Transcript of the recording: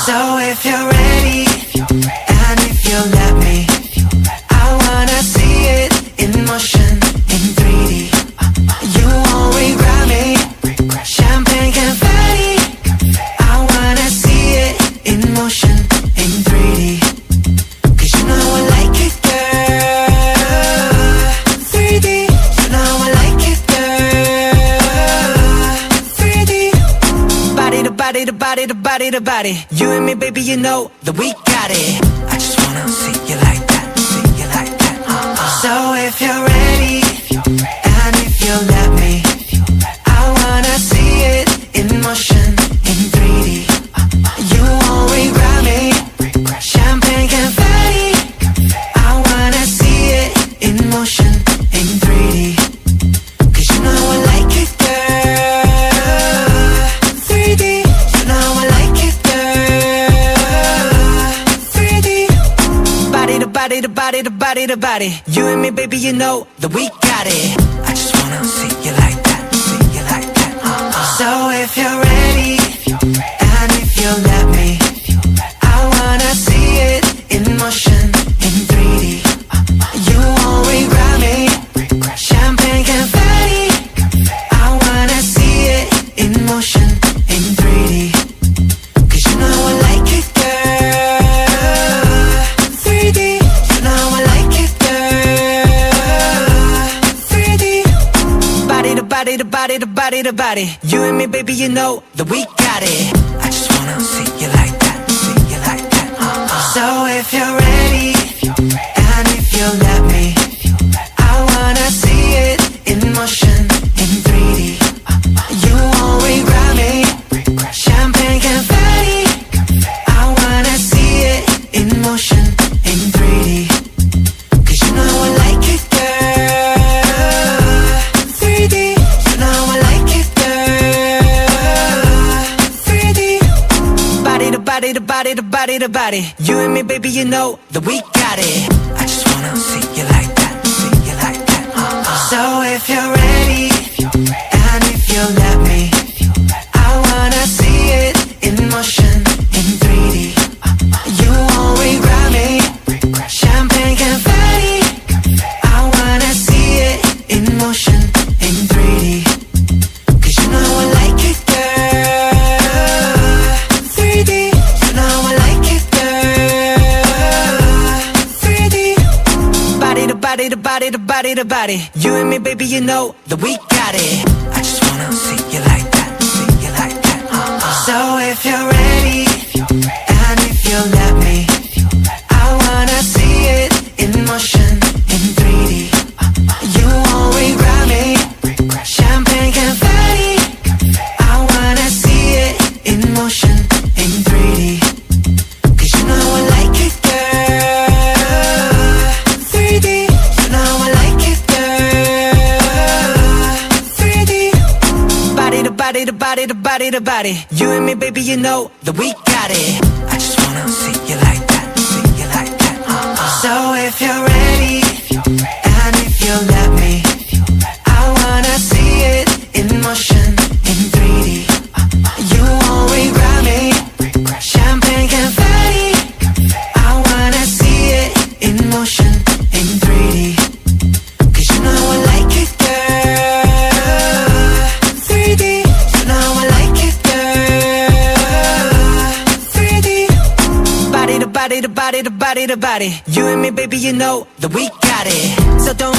So if you're ready, and if you let me, I wanna see it in motion, in 3D. You won't regret me. Champagne confetti, I wanna see it in motion, in 3D. Cause you know I like it, girl. 3D, you know I like it, girl. 3D, body to body to body to body to body. You and me, baby, you know that we got it. I just wanna see you like that, see you like that. So if you're ready, and if you let me, I wanna see it in motion, in 3D. You won't regret me. Champagne confetti, I wanna see it in motion, in 3D. Cause you know I like it, girl. 3D, you know I like it, girl. 3D, body to body to body to body to body. You and me, baby, you know that we got it. I just wanna see you like that, see you like that. So if you're ready, and if you let me, I wanna see it in motion, in 3D. You won't regret me. Champagne confetti, I wanna see it in motion, in 3D. Cause you know I like it, girl. 3D, you know I like it, girl. 3D, body to body to body to body to body. You and me, baby, you know that we got it. I just wanna see you like that, see you like that. So if you're ready, and if you let me, I wanna see it in motion, in 3D. You won't regret me. Champagne confetti, I wanna see it in motion, in 3D. Cause you know I like it, girl. 3D, you know I like it, girl. 3D, body to body to body to body to body. You and me, baby, you know that we got it. I just wanna see you like that, see you like that. So if you're ready, and if you let me, I wanna see it in motion, in 3D. You won't regret me. Champagne confetti, I wanna see it in motion, in 3D. Cause you know I like it, girl. 3D, you know I like it, girl. 3D, body to body to body to body to body. You and me, baby, you know that we got it. I just wanna see you like that, see you like that. So if you're ready, and if you let me, I wanna see it in motion, in 3D. You won't regret me. Champagne confetti, I wanna see it in motion, in 3D. Cause you know I like it, girl. 3D, you know I like it, girl. 3D, body to body to body to body to body. You and me, baby, you know that we got it. I just wanna see you like that, see you like that. So if you're ready, and if you let me, I wanna see it in motion, in 3D. You won't regret me. Champagne confetti, I wanna see it in motion, in 3D. Cause you know I like it, girl. 3D, you know I like it, girl. 3D, body to body to body to body to body. You and me, baby, you know that we got it. So don't